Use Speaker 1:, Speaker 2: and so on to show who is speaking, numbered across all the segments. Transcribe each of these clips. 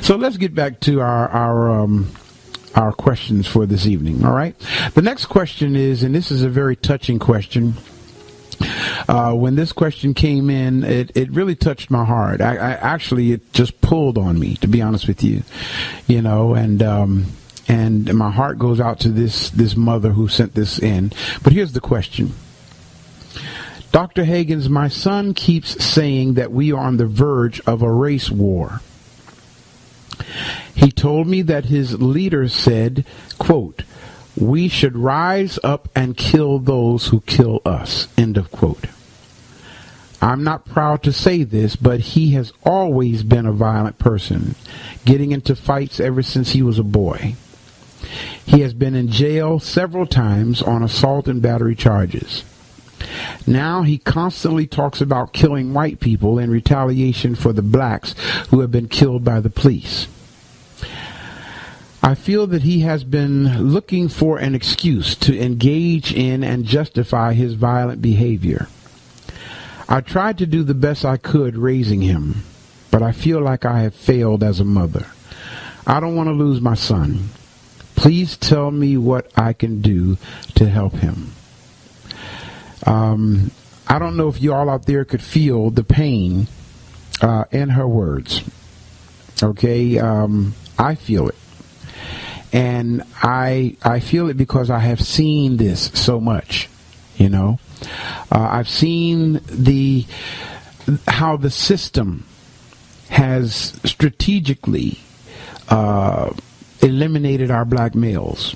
Speaker 1: So let's get back to our questions for this evening. All right. The next question is, and this is a very touching question. When this question came in, it really touched my heart. I actually, it just pulled on me, to be honest with you. And my heart goes out to this mother who sent this in. But here's the question. Dr. Hagins, my son keeps saying that we are on the verge of a race war. He told me that his leader said, quote, "We should rise up and kill those who kill us," end of quote. I'm not proud to say this, but he has always been a violent person, getting into fights ever since he was a boy. He has been in jail several times on assault and battery charges. Now he constantly talks about killing white people in retaliation for the blacks who have been killed by the police. I feel that he has been looking for an excuse to engage in and justify his violent behavior. I tried to do the best I could raising him, but I feel like I have failed as a mother. I don't want to lose my son. Please tell me what I can do to help him. I don't know if you all out there could feel the pain in her words. Okay, I feel it. And I feel it because I have seen this so much, I've seen how the system has strategically eliminated our black males,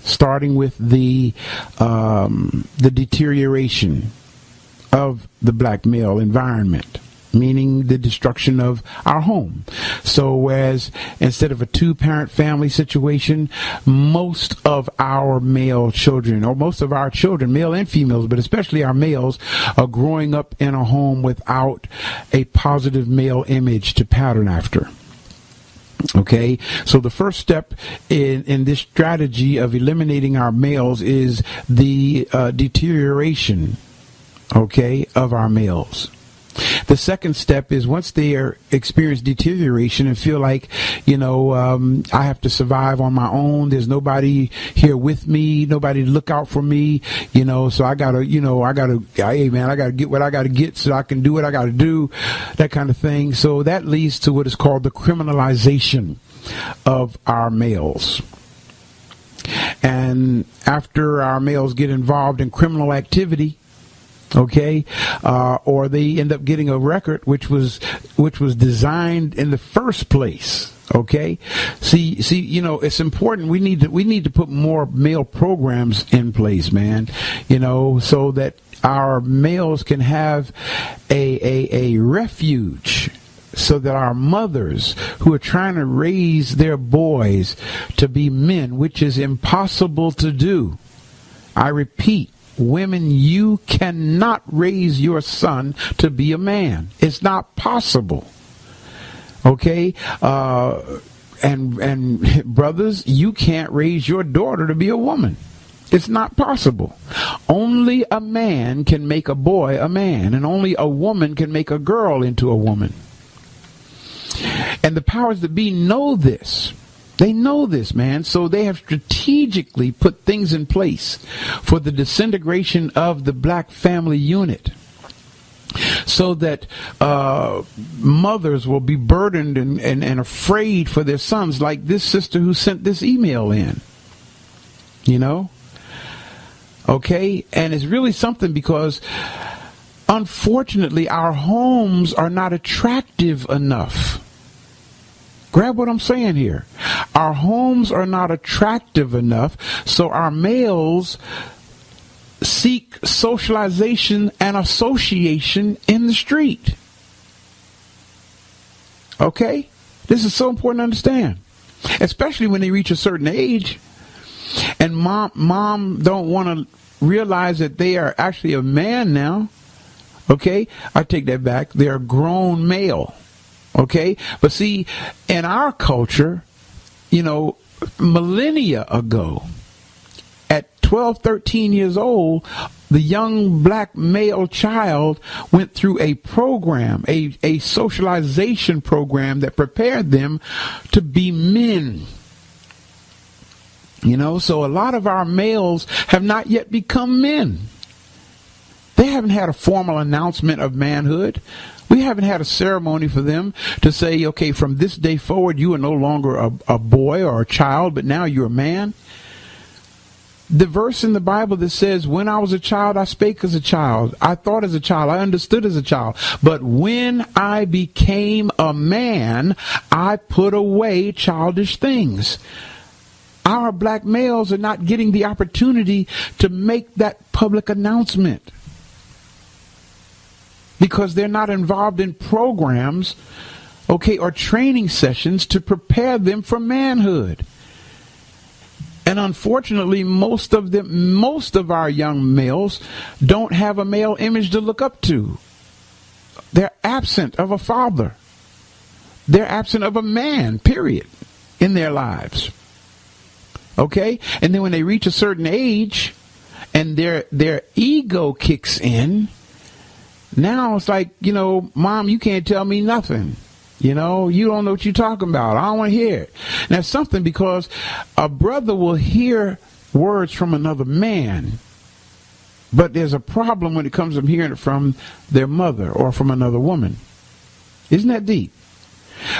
Speaker 1: starting with the deterioration of the black male environment, meaning the destruction of our home. So whereas instead of a two-parent family situation, most of our male children, or most of our children, male and females, but especially our males, are growing up in a home without a positive male image to pattern after. Okay, so the first step in this strategy of eliminating our males is the deterioration, of our males. The second step is once they experience deterioration and feel like, I have to survive on my own. There's nobody here with me, nobody to look out for me, so I gotta get what I gotta get so I can do what I gotta do, that kind of thing. So that leads to what is called the criminalization of our males. And after our males get involved in criminal activity, or they end up getting a record which was designed in the first place. See, it's important. We need to put more male programs in place, man. So that our males can have a refuge, so that our mothers who are trying to raise their boys to be men, which is impossible to do. I repeat. Women, you cannot raise your son to be a man. It's not possible. And brothers, you can't raise your daughter to be a woman. It's not possible. Only a man can make a boy a man, and only a woman can make a girl into a woman. And the powers that be know this. They know this, man, so they have strategically put things in place for the disintegration of the black family unit, so that mothers will be burdened and afraid for their sons, like this sister who sent this email in, And it's really something because, unfortunately, our homes are not attractive enough. Grab what I'm saying here. Our homes are not attractive enough, so our males seek socialization and association in the street. This is so important to understand, especially when they reach a certain age, and mom don't want to realize that they are actually a man now. I take that back. They're a grown male. But see, in our culture, millennia ago, at 12, 13 years old, the young black male child went through a program, a socialization program that prepared them to be men. You know, so a lot of our males have not yet become men. They haven't had a formal announcement of manhood. We haven't had a ceremony for them to say, okay, from this day forward, you are no longer a boy or a child, but now you're a man. The verse in the Bible that says, when I was a child, I spake as a child. I thought as a child. I understood as a child. But when I became a man, I put away childish things. Our black males are not getting the opportunity to make that public announcement because they're not involved in programs, okay, or training sessions to prepare them for manhood. And unfortunately, most of our young males don't have a male image to look up to. They're absent of a father. They're absent of a man, period, in their lives. Okay? And then when they reach a certain age and their ego kicks in, now it's like, you know, Mom, you can't tell me nothing. You know, you don't know what you're talking about. I don't want to hear it. And that's something, because a brother will hear words from another man, but there's a problem when it comes to hearing it from their mother or from another woman. Isn't that deep?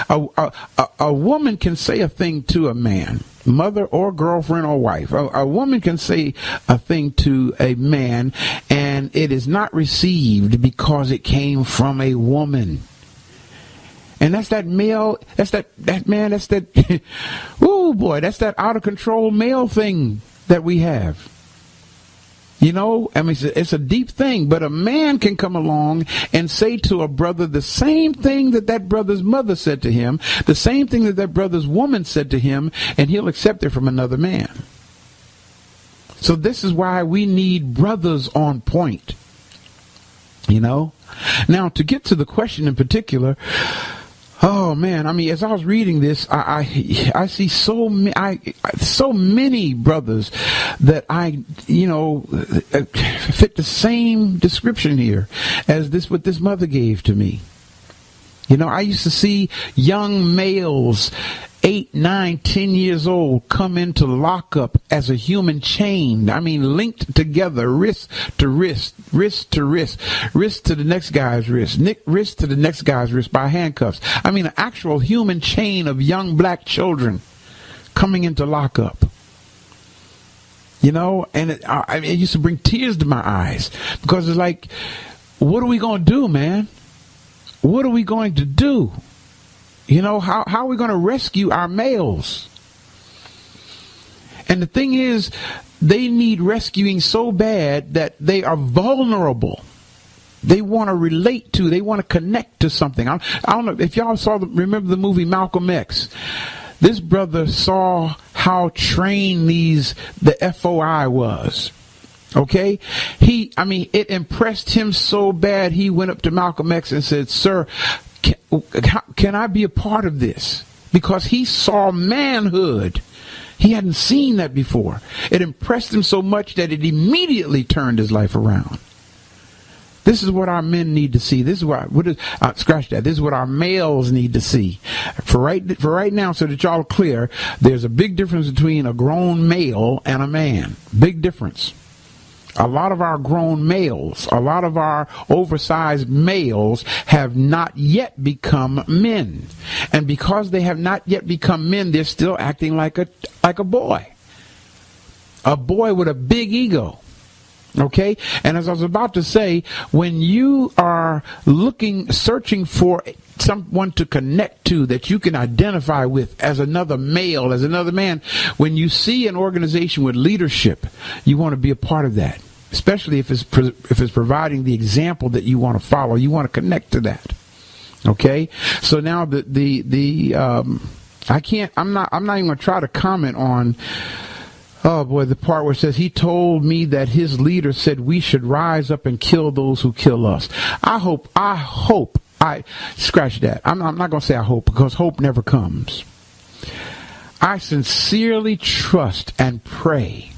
Speaker 1: A woman can say a thing to a man, mother or girlfriend or wife. A woman can say a thing to a man, and it is not received because it came from a woman. And that's that male, that's that man, that's that, oh boy, that's that out of control male thing that we have. You know, I mean, it's a deep thing, but a man can come along and say to a brother the same thing that brother's mother said to him, the same thing that brother's woman said to him, and he'll accept it from another man. So this is why we need brothers on point. You know? Now, to get to the question in particular, oh man, I mean, as I was reading this, I see so many brothers that fit the same description here as what this mother gave to me. You know, I used to see young males 8, 9, 10 years old come into lockup as a human chain. I mean, linked together, wrist to wrist, wrist to wrist, wrist to the next guy's wrist, wrist to the next guy's wrist by handcuffs. I mean, an actual human chain of young black children coming into lockup. You know, and it used to bring tears to my eyes, because it's like, what are we going to do, man? What are we going to do? You know, how are we going to rescue our males? And the thing is, they need rescuing so bad that they are vulnerable. They want to relate to, they want to connect to something. I don't know if y'all remember the movie Malcolm X. This brother saw how trained the FOI was. Okay? It impressed him so bad, he went up to Malcolm X and said, "Sir, can I be a part of this?" Because he saw manhood. He hadn't seen that before. It impressed him so much that it immediately turned his life around. This is what our men need to see. This is this is what our males need to see. For right now, so that y'all are clear, there's a big difference between a grown male and a man. Big difference. A lot of our grown males, a lot of our oversized males have not yet become men. And because they have not yet become men, they're still acting like a boy. A boy with a big ego. Okay? And as I was about to say, when you are searching for someone to connect to that you can identify with as another male, as another man, when you see an organization with leadership, you want to be a part of that. Especially if it's providing the example that you want to follow, you want to connect to that. Okay? So now I'm not even going to try to comment on, oh boy, the part where it says, he told me that his leader said we should rise up and kill those who kill us. I scratch that. I'm not going to say I hope, because hope never comes. I sincerely trust and pray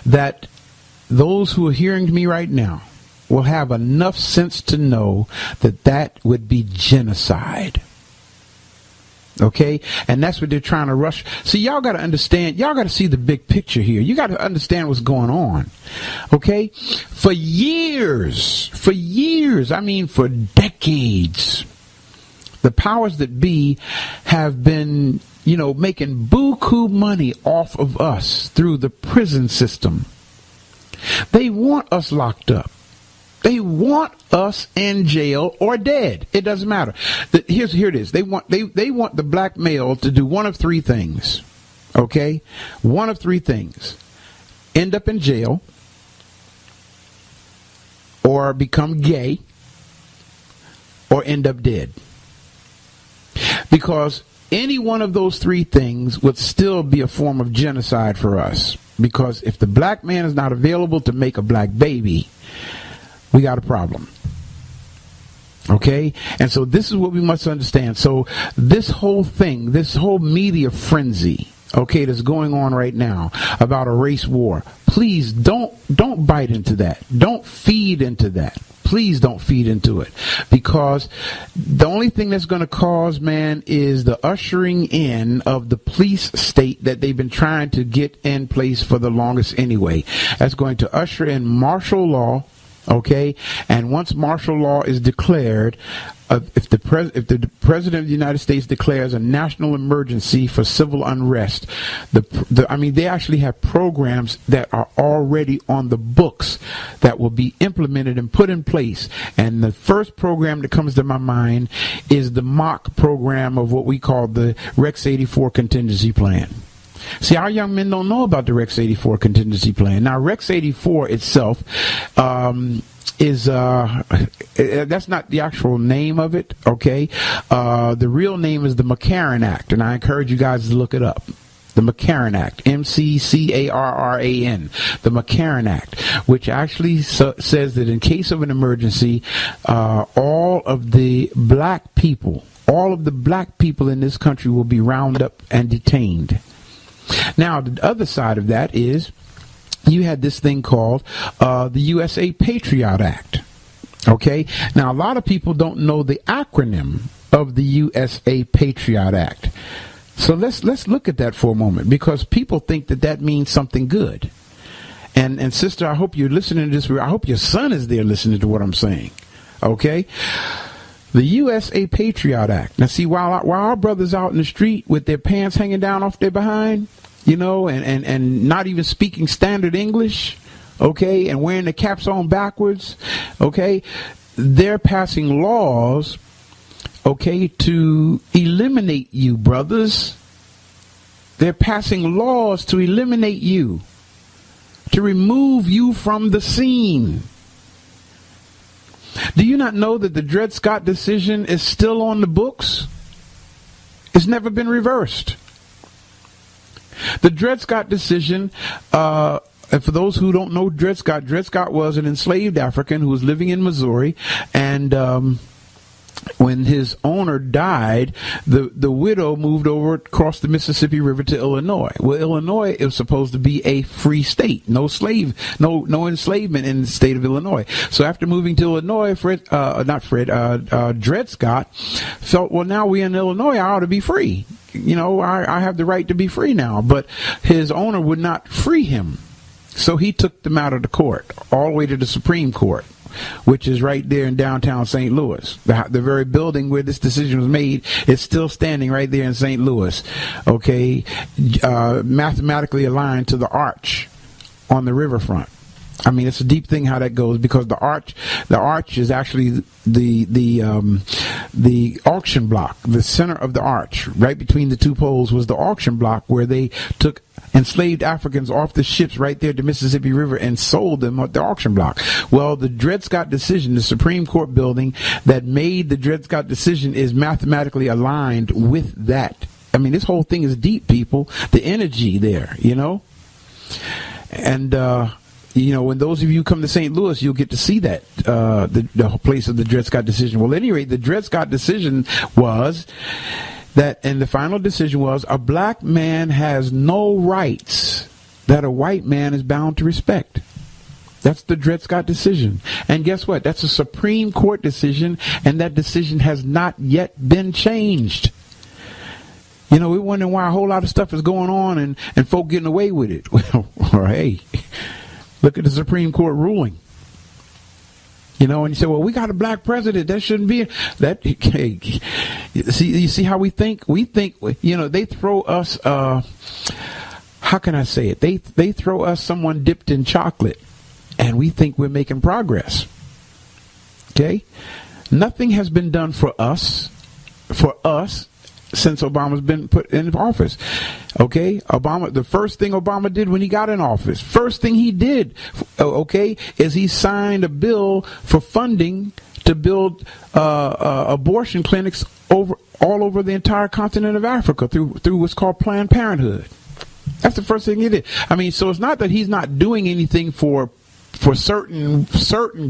Speaker 1: that those who are hearing me right now will have enough sense to know that that would be genocide. Okay? And that's what they're trying to rush. See, y'all got to understand, y'all got to see the big picture here. You got to understand what's going on. Okay? For years, I mean for decades, the powers that be have been, making buku money off of us through the prison system. They want us locked up. They want us in jail or dead. It doesn't matter. Here it is. They want the black male to do one of three things. Okay? One of three things. End up in jail, or become gay, or end up dead. Because any one of those three things would still be a form of genocide for us. Because if the black man is not available to make a black baby, we got a problem. Okay? And so this is what we must understand. So this whole thing, this whole media frenzy, okay, that's going on right now about a race war, please don't bite into that. Don't feed into that. Please don't feed into it, because the only thing that's going to cause, man, is the ushering in of the police state that they've been trying to get in place for the longest anyway. That's going to usher in martial law. Okay, and once martial law is declared, if the president of the United States declares a national emergency for civil unrest, they actually have programs that are already on the books that will be implemented and put in place. And the first program that comes to my mind is the mock program of what we call the Rex 84 contingency plan. See, our young men don't know about the Rex 84 contingency plan. Now, Rex 84 itself is that's not the actual name of it, okay? The real name is the McCarran Act, and I encourage you guys to look it up. The McCarran Act, M-C-C-A-R-R-A-N, the McCarran Act, which actually says that in case of an emergency, all of the black people in this country will be rounded up and detained. Now, the other side of that is you had this thing called the USA Patriot Act. Okay? Now, a lot of people don't know the acronym of the USA Patriot Act. So let's look at that for a moment, because people think that means something good. And sister, I hope you're listening to this. I hope your son is there listening to what I'm saying. Okay? The USA Patriot Act. Now, see, while our brothers out in the street with their pants hanging down off their behind, and not even speaking standard English, okay, and wearing the caps on backwards, okay, they're passing laws, okay, to eliminate you, brothers. They're passing laws to eliminate you, to remove you from the scene. Do you not know that the Dred Scott decision is still on the books? It's never been reversed. The Dred Scott decision, and for those who don't know Dred Scott was an enslaved African who was living in Missouri, and when his owner died, the widow moved over across the Mississippi River to Illinois. Well, Illinois is supposed to be a free state, no enslavement in the state of Illinois. So after moving to Illinois, Dred Scott felt, well, now we're in Illinois, I ought to be free. I have the right to be free now. But his owner would not free him. So he took the matter to court, all the way to the Supreme Court, which is right there in downtown St. Louis. The very building where this decision was made is still standing right there in St. Louis, okay, mathematically aligned to the arch on the riverfront. I mean, it's a deep thing how that goes, because the arch is actually the auction block. The center of the arch, right between the two poles, was the auction block where they took enslaved Africans off the ships right there at the Mississippi River and sold them at the auction block. Well, the Dred Scott decision, the Supreme Court building that made the Dred Scott decision, is mathematically aligned with that. I mean, this whole thing is deep, people. The energy there, and when those of you come to St. Louis, you'll get to see that, the place of the Dred Scott decision. Well, at any rate, the Dred Scott decision was that, and the final decision was, a black man has no rights. that a white man is bound to respect. That's the Dred Scott decision. And guess what? That's a Supreme Court decision, and that decision has not yet been changed. You know, we're wondering why a whole lot of stuff is going on and folk getting away with it. Well, hey, look at the Supreme Court ruling. You know, and you say, well, we got a black president. That shouldn't be that. Hey, you see how we think? We think, you know, they throw us, how can I say it? They throw us someone dipped in chocolate, and we think we're making progress. Okay? Nothing has been done for us since Obama's been put in office. Okay? The first thing Obama did when he got in office, first thing he did, okay, is he signed a bill for funding to build abortion clinics all over the entire continent of Africa through what's called Planned Parenthood. That's the first thing he did. I mean, so it's not that he's not doing anything for certain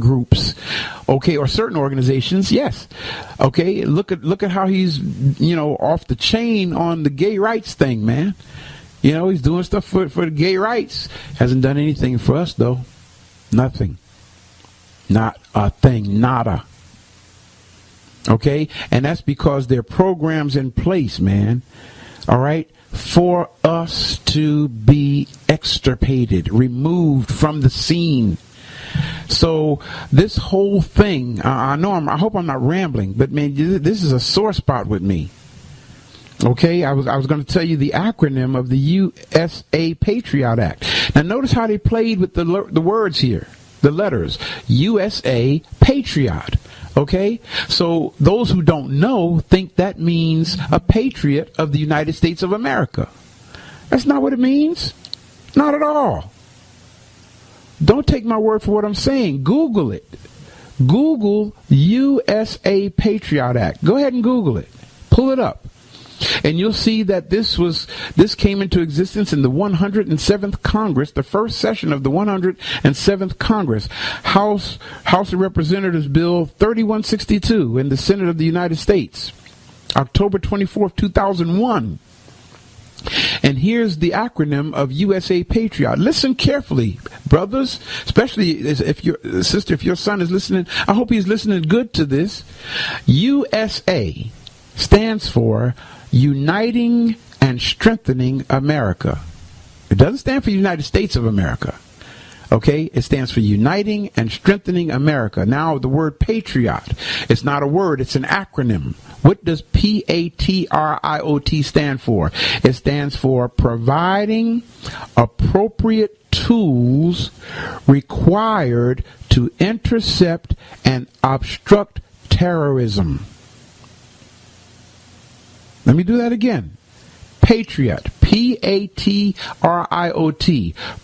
Speaker 1: groups, okay, or certain organizations. Yes, okay. Look at how he's, you know, off the chain on the gay rights thing, man. You know, he's doing stuff for the gay rights. Hasn't done anything for us though. Nothing. Not a thing. Nada. Okay, and that's because there are programs in place, man. All right. For us to be extirpated, removed from the scene. So this whole thing, I hope I'm not rambling, but man, this is a sore spot with me. Okay, I was going to tell you the acronym of the USA Patriot Act. Now notice how they played with the words here, the letters, USA Patriot. Okay, so those who don't know think that means a patriot of the United States of America. That's not what it means. Not at all. Don't take my word for what I'm saying. Google it. Google USA Patriot Act. Go ahead and Google it. Pull it up. And you'll see that this came into existence in the 107th Congress, the first session of the 107th Congress, House of Representatives Bill 3162 in the Senate of the United States, October 24th, 2001. And here's the acronym of USA Patriot. Listen carefully, brothers, especially if your son is listening. I hope he's listening good to this. USA stands for Uniting and Strengthening America. It doesn't stand for United States of America. Okay? It stands for Uniting and Strengthening America. Now, the word patriot, it's not a word, it's an acronym. What does PATRIOT stand for? It stands for providing appropriate tools required to intercept and obstruct terrorism. Let me do that again. Patriot, PATRIOT,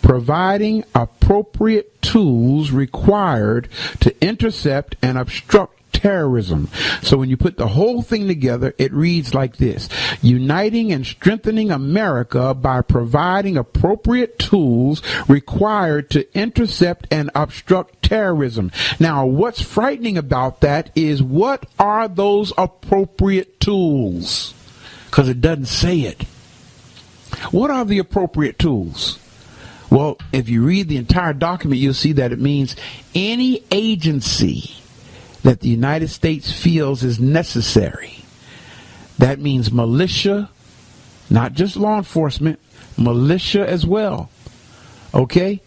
Speaker 1: providing appropriate tools required to intercept and obstruct terrorism. So when you put the whole thing together, it reads like this: uniting and strengthening America by providing appropriate tools required to intercept and obstruct terrorism. Now, what's frightening about that is, what are those appropriate tools? Because it doesn't say it. What are the appropriate tools? Well, if you read the entire document, you'll see that it means any agency that the United States feels is necessary. That means militia, not just law enforcement, militia as well. Okay?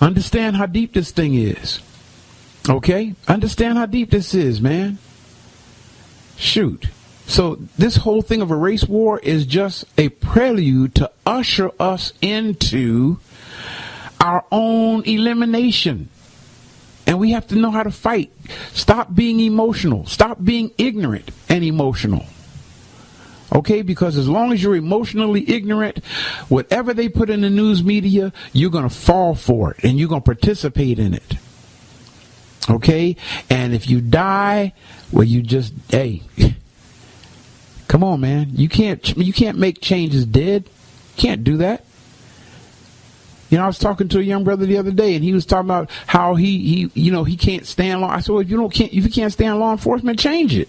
Speaker 1: Understand how deep this thing is. Okay? Understand how deep this is, man. Shoot. So this whole thing of a race war is just a prelude to usher us into our own elimination. And we have to know how to fight. Stop being emotional. Stop being ignorant and emotional. Okay? Because as long as you're emotionally ignorant, whatever they put in the news media, you're going to fall for it and you're going to participate in it. Okay? And if you die, well, you just, hey, come on, man. You can't make changes dead. Can't do that. You know, I was talking to a young brother the other day, and he was talking about how he can't stand law. I said, well, if you can't stand law enforcement, change it.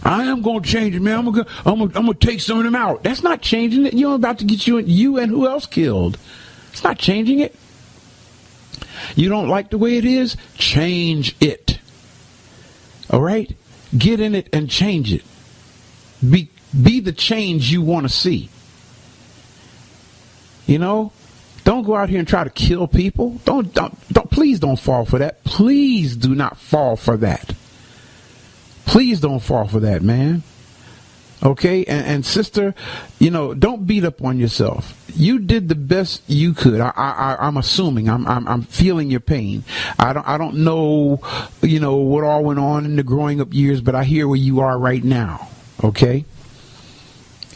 Speaker 1: I am going to change it, man. I'm going to take some of them out. That's not changing it. You're about to get you and who else killed. It's not changing it. You don't like the way it is? Change it. All right? Get in it and change it. Be the change you want to see. You know? Don't go out here and try to kill people. Please don't fall for that. Please do not fall for that. Please don't fall for that, man. Okay? And sister, you know, don't beat up on yourself. You did the best you could. I'm assuming. I'm feeling your pain. I don't know, you know, what all went on in the growing up years, but I hear where you are right now. Okay?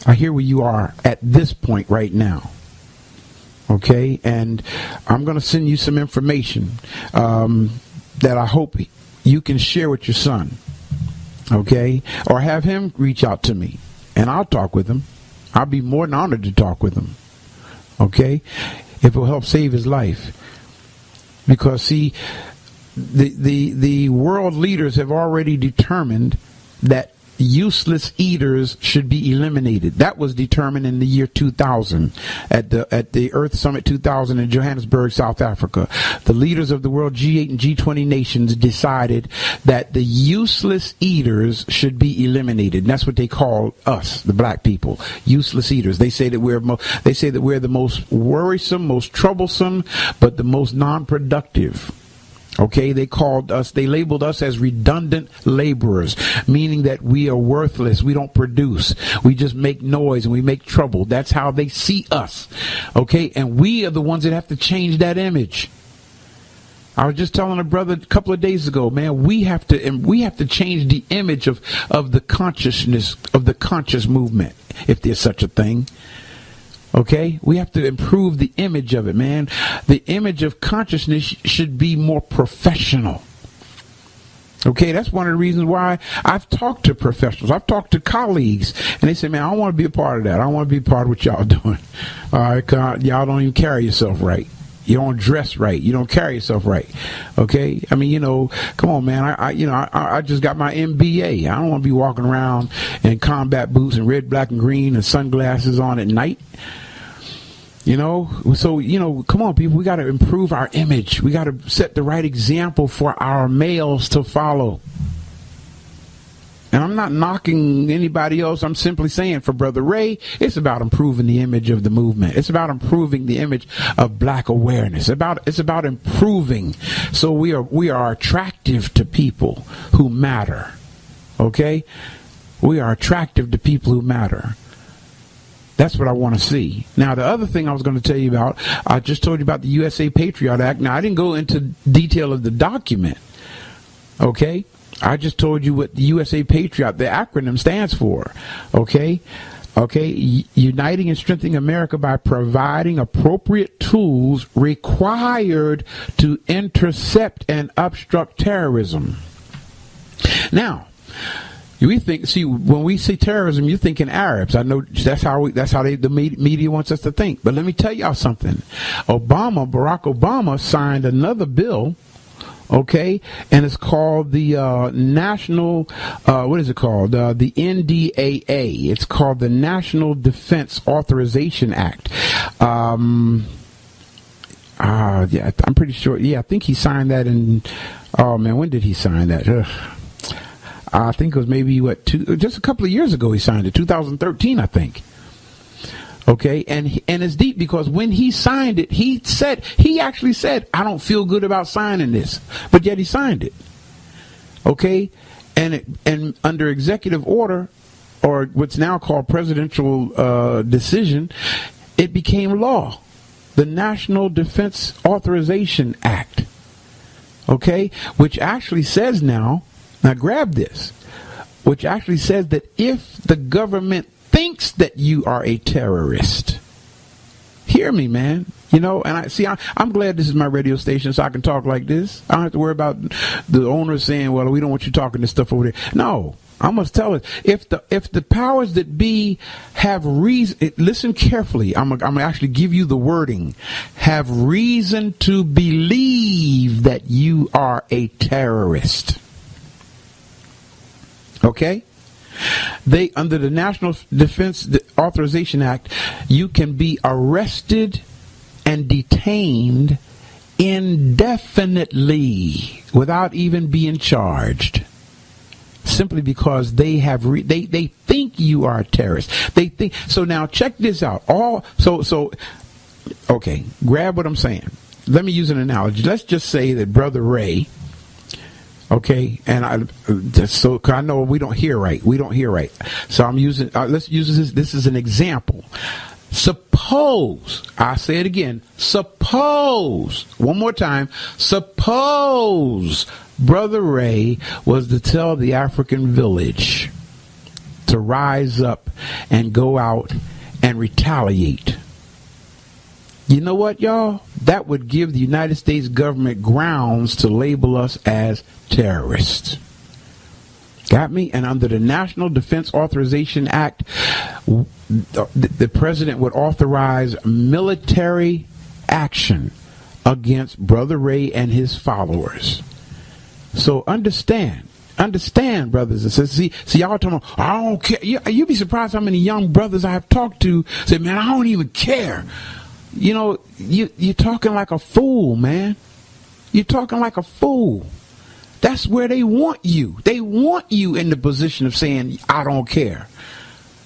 Speaker 1: I hear where you are at this point right now. Okay? And I'm going to send you some information that I hope you can share with your son. Okay? Or have him reach out to me and I'll talk with him. I'll be more than honored to talk with him. Okay? If it will help save his life. Because see, the world leaders have already determined that useless eaters should be eliminated. That was determined in the year 2000 at the Earth Summit 2000 in Johannesburg, South Africa. The leaders of the world G8 and G20 nations decided that the useless eaters should be eliminated. And that's what they call us, the black people, useless eaters. They say that we're the most worrisome, most troublesome, but the most non-productive. Okay, they labeled us as redundant laborers, meaning that we are worthless. We don't produce. We just make noise and we make trouble. That's how they see us. Okay, and we are the ones that have to change that image. I was just telling a brother a couple of days ago, man, we have to change the image of the consciousness of the conscious movement, if there's such a thing. Okay, we have to improve the image of it, man. The image of consciousness should be more professional. Okay, that's one of the reasons why I've talked to professionals. I've talked to colleagues, and they say, man, I don't want to be a part of that. I don't want to be a part of what y'all doing. All right, y'all don't even carry yourself right. You don't dress right. You don't carry yourself right. Okay? I mean, you know, come on, man. I just got my MBA. I don't want to be walking around in combat boots and red, black, and green and sunglasses on at night. You know? So, you know, come on, people. We got to improve our image. We got to set the right example for our males to follow. And I'm not knocking anybody else. I'm simply saying for Brother Ray, it's about improving the image of the movement. It's about improving the image of black awareness. It's about improving so we are attractive to people who matter. Okay? We are attractive to people who matter. That's what I want to see. Now, the other thing I was going to tell you about, I just told you about the USA Patriot Act. Now, I didn't go into detail of the document. Okay? I just told you what the USA Patriot, the acronym, stands for. Okay? Okay? Uniting and strengthening America by providing appropriate tools required to intercept and obstruct terrorism. Now, we think, see, when we say terrorism, you're thinking Arabs. I know that's how the media wants us to think. But let me tell y'all something. Barack Obama signed another bill. Okay, and it's called the National, what is it called? The NDAA. It's called the National Defense Authorization Act. Yeah, I'm pretty sure. Yeah, I think he signed that in, oh man, when did he sign that? I think it was maybe, just a couple of years ago he signed it, 2013, I think. Okay, and it's deep because when he signed it, he actually said, I don't feel good about signing this, but yet he signed it. Okay, and under executive order, or what's now called presidential decision, it became law. The National Defense Authorization Act. Okay, which actually says now grab this, which actually says that if the government thinks that you are a terrorist, hear me, man, you know, and I'm glad this is my radio station so I can talk like this. I don't have to worry about the owner saying, well, we don't want you talking this stuff over there. No, I must tell it. If the powers that be have reason, listen carefully, I'm gonna actually give you the wording, have reason to believe that you are a terrorist. Okay? Under the National Defense Authorization Act, you can be arrested and detained indefinitely without even being charged, simply because they think you are a terrorist. They think so. Now check this out. Okay, grab what I'm saying. Let me use an analogy. Let's just say that Brother Ray, okay, and I know we don't hear right. So I'm using. Let's use this. This is an example. Suppose, I say it again, suppose, one more time, suppose Brother Ray was to tell the African village to rise up and go out and retaliate. You know what, y'all? That would give the United States government grounds to label us as terrorists. Got me? And under the National Defense Authorization Act, the president would authorize military action against Brother Ray and his followers. So understand, brothers and sisters. See, y'all talking about, I don't care. You'd be surprised how many young brothers I have talked to say, man, I don't even care. You know, you're talking like a fool, man. You're talking like a fool. That's where they want you. They want you in the position of saying, I don't care.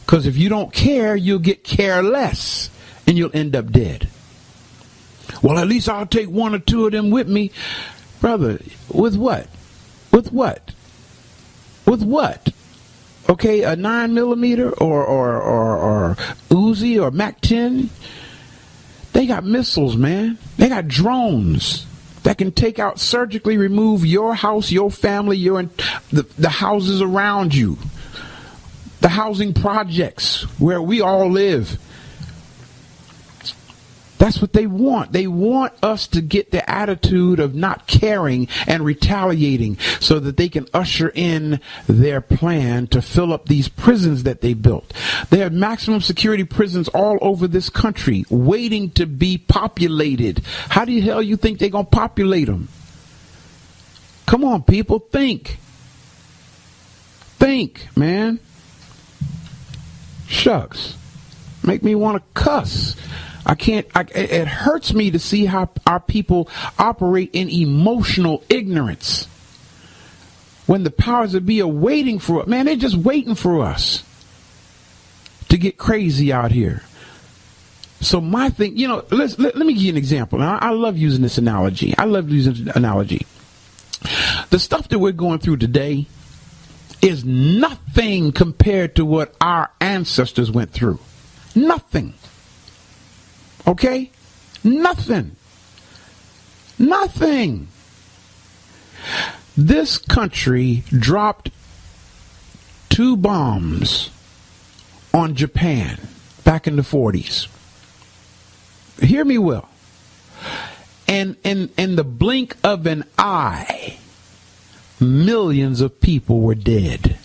Speaker 1: Because if you don't care, you'll get careless and you'll end up dead. Well, at least I'll take one or two of them with me. Brother, with what? With what? With what? Okay, a 9mm or Uzi or MAC-10? They got missiles, man. They got drones that can take out, surgically remove your house, your family, the houses around you, the housing projects where we all live. That's what they want. They want us to get the attitude of not caring and retaliating so that they can usher in their plan to fill up these prisons that they built. They have maximum security prisons all over this country waiting to be populated. How the hell you think they're going to populate them? Come on, people, think. Think, man. Shucks. Make me want to cuss. It hurts me to see how our people operate in emotional ignorance when the powers that be are waiting for us. Man, they're just waiting for us to get crazy out here. So my thing, let me give you an example. Now, I love using this analogy. The stuff that we're going through today is nothing compared to what our ancestors went through. Nothing. Okay? Nothing. This country dropped 2 bombs on Japan back in the 40s. Hear me well. And in the blink of an eye, millions of people were dead.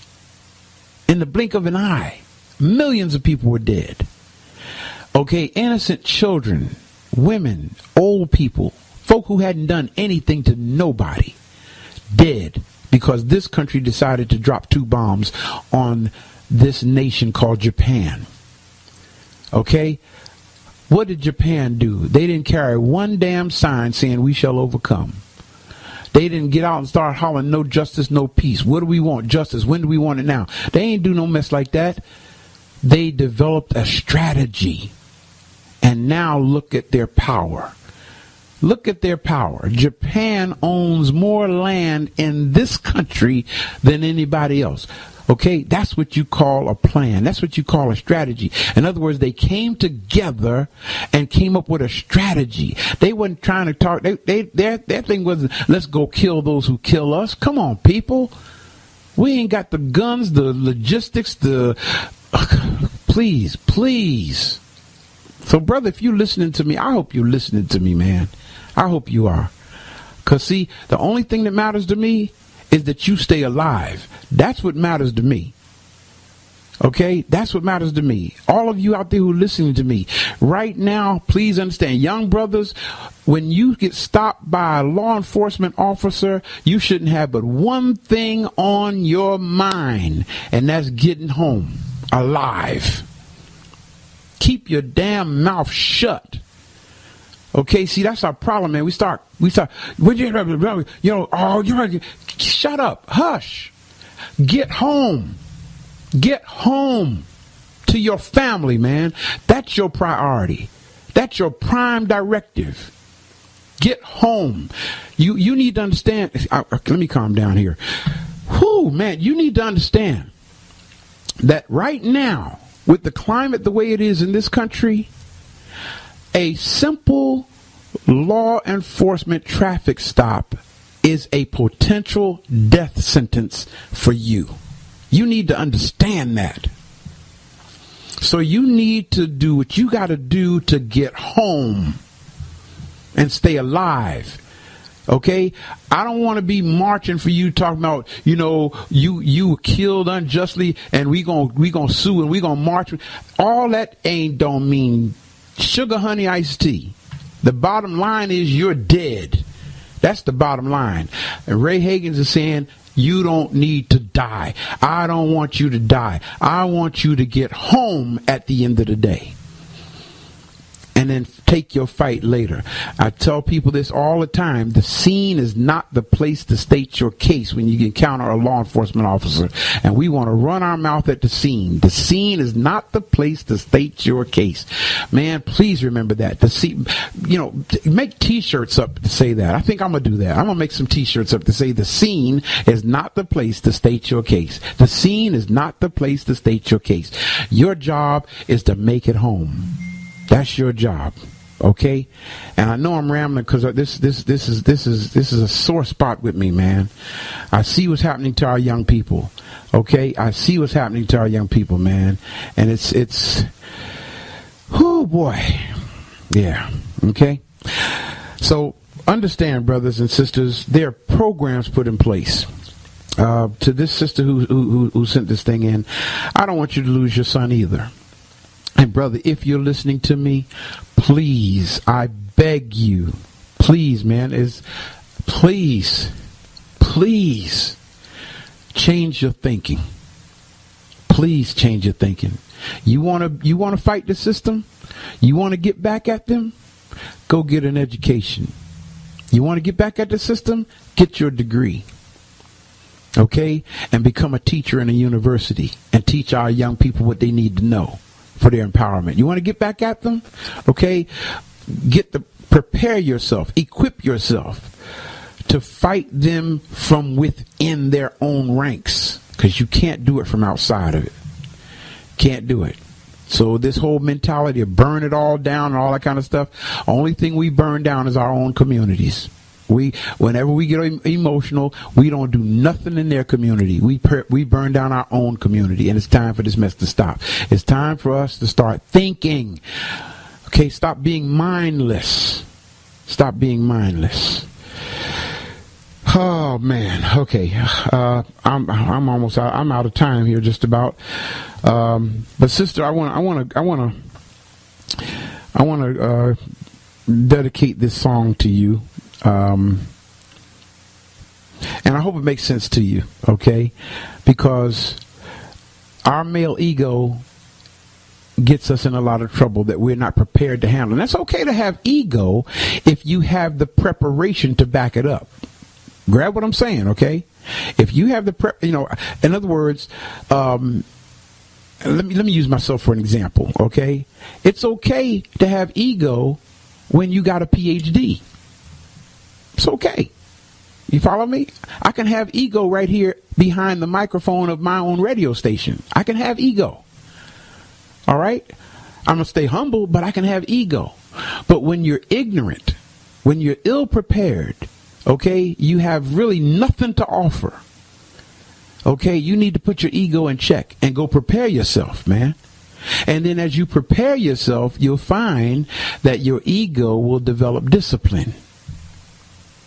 Speaker 1: In the blink of an eye, millions of people were dead. Okay, innocent children, women, old people, folk who hadn't done anything to nobody, dead because this country decided to drop 2 bombs on this nation called Japan. Okay, what did Japan do? They didn't carry one damn sign saying we shall overcome. They didn't get out and start hollering no justice, no peace. What do we want? Justice. When do we want it now? They ain't do no mess like that. They developed a strategy. And now look at their power. Look at their power. Japan owns more land in this country than anybody else. Okay, that's what you call a plan. That's what you call a strategy. In other words, they came together and came up with a strategy. They wasn't trying to talk. Their thing wasn't, let's go kill those who kill us. Come on, people. We ain't got the guns, the logistics, please. So, brother, if you're listening to me, I hope you're listening to me, man. I hope you are. Because, see, the only thing that matters to me is that you stay alive. That's what matters to me. Okay, that's what matters to me. All of you out there who are listening to me right now, please understand, young brothers, when you get stopped by a law enforcement officer, you shouldn't have but one thing on your mind, and that's getting home alive. Keep your damn mouth shut. Okay, see, that's our problem, man. We start, shut up, hush. Get home. Get home to your family, man. That's your priority. That's your prime directive. Get home. You need to understand. Let me calm down here. Whew, man, you need to understand that right now, with the climate the way it is in this country, a simple law enforcement traffic stop is a potential death sentence for you. You need to understand that. So you need to do what you got to do to get home and stay alive. Okay? I don't want to be marching for you talking about, you were killed unjustly and we gonna sue and we gonna march. All that don't mean sugar, honey, iced tea. The bottom line is you're dead. That's the bottom line. And Ray Hagins is saying, you don't need to die. I don't want you to die. I want you to get home at the end of the day. And then take your fight later. I tell people this all the time. The scene is not the place to state your case when you encounter a law enforcement officer. And we want to run our mouth at the scene. The scene is not the place to state your case. Man, please remember that. The scene, make t-shirts up to say that. I think I'm going to do that. I'm going to make some t-shirts up to say the scene is not the place to state your case. The scene is not the place to state your case. Your job is to make it home. That's your job, okay? And I know I'm rambling because this is a sore spot with me, man. I see what's happening to our young people, okay? I see what's happening to our young people, man. And it's, oh boy, yeah, okay? So understand, brothers and sisters, there are programs put in place. To this sister who sent this thing in, I don't want you to lose your son either. And brother, if you're listening to me, please, I beg you, please, man, please change your thinking. Please change your thinking. You want to fight the system? You want to get back at them? Go get an education. You want to get back at the system? Get your degree. Okay? And become a teacher in a university and teach our young people what they need to know for their empowerment. You want to get back at them? Okay? Prepare yourself, equip yourself to fight them from within their own ranks, because you can't do it from outside of it. Can't do it. So this whole mentality of burn it all down and all that kind of stuff, only thing we burn down is our own communities. Whenever we get emotional, we don't do nothing in their community. We burn down our own community, and it's time for this mess to stop. It's time for us to start thinking. Okay, stop being mindless. Stop being mindless. Oh man. Okay, I'm almost out. I'm out of time here, just about. But sister, I want to dedicate this song to you. And I hope it makes sense to you, okay? Because our male ego gets us in a lot of trouble that we're not prepared to handle. And that's okay to have ego if you have the preparation to back it up. Grab what I'm saying, okay? If you have the in other words, let me use myself for an example, okay? It's okay to have ego when you got a PhD. It's okay. You follow me? I can have ego right here behind the microphone of my own radio station. I can have ego. All right? I'm going to stay humble, but I can have ego. But when you're ignorant, when you're ill-prepared, okay, you have really nothing to offer. Okay, you need to put your ego in check and go prepare yourself, man. And then as you prepare yourself, you'll find that your ego will develop discipline.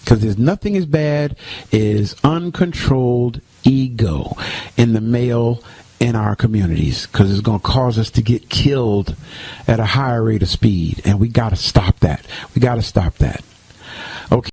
Speaker 1: Because there's nothing as bad as uncontrolled ego in the male in our communities, because it's going to cause us to get killed at a higher rate of speed. And we got to stop that. We got to stop that.